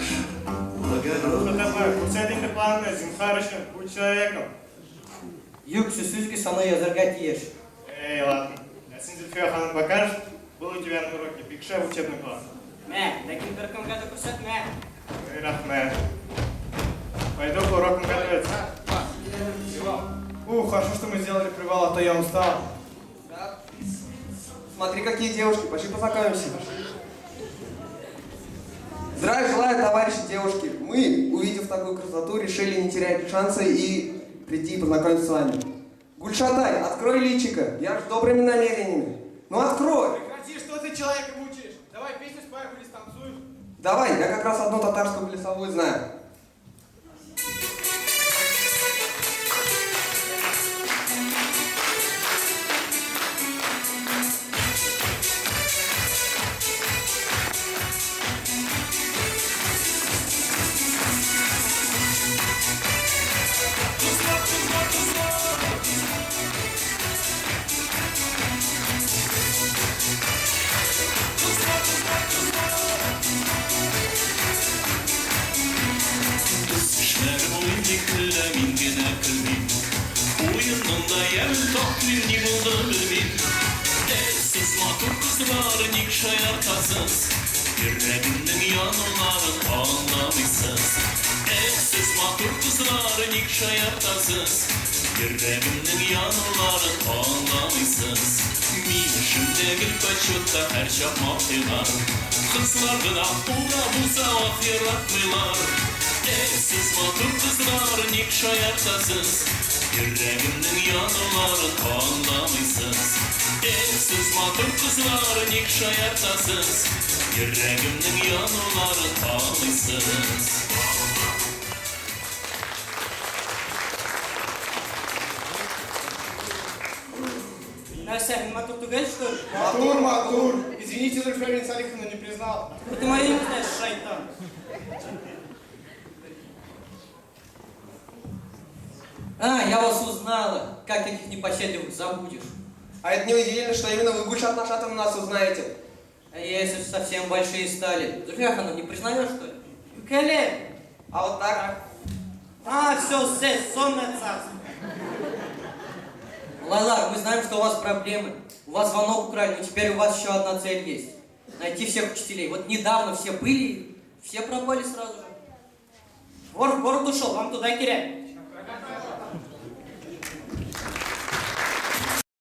Что такое? Курсетинг планы, Зинхар еще, будь человеком. Юксу Сюзки со мной языргать ешь. Эй, ладно. А Синзельфия Ханым покажет, был у тебя на уроке, пикше в учебный класс. Ләкин бер кемгә дә күрсәтмә. Ой, рахмет. Пойду к урокам готовиться. Хорошо, что мы сделали привал, а то я устал. Да. Смотри, какие девушки, пошли познакомимся. Здравия желаю, товарищи девушки. Мы, увидев такую красоту, решили не терять шанса и прийти и познакомиться с вами. Гульшатай, открой личико, я ж с добрыми намерениями. Ну открой! Прекрати, что ты человека мучаешь? Давай песню споем или станцуем. Давай, я как раз одну татарскую плясовую знаю. Yüreğimden yanıların anlamışsınız. Eksiz matur kızları nikşa yaptasınız. Yüreğimden yanıların anlamışsınız. Minişimde bir kaçıkta her şapmak dilar. Kızlar gıda uğra buza afiyar atmılar. Eksiz matur kızları nikşa yaptasınız. Yüreğimden yanıların anlamışsınız. Eksiz matur kızları nikşa yaptasınız. Yüreğimden yanıların anlamışsınız. Нәрсә, мин матур түгел, что ли? Матур. Извините, Зульфия Салиховна не признал. Ты мое имя знаешь, шайтан. Я вас узнала. Как таких непоседливых забудешь? А это неудивительно, что именно вы, Гульшат Нашатовна, нас узнаете. А если уж совсем большие стали. Зульфия Ханым, не признаешь, что ли? Кәле. А вот так? Все, здесь, сонное царство. Лайлар, мы знаем, что у вас проблемы. У вас звонок украли, но теперь у вас еще одна цель есть. Найти всех учителей. Вот недавно все были, все пропали сразу же. Вор в город ушел, вам туда киряй.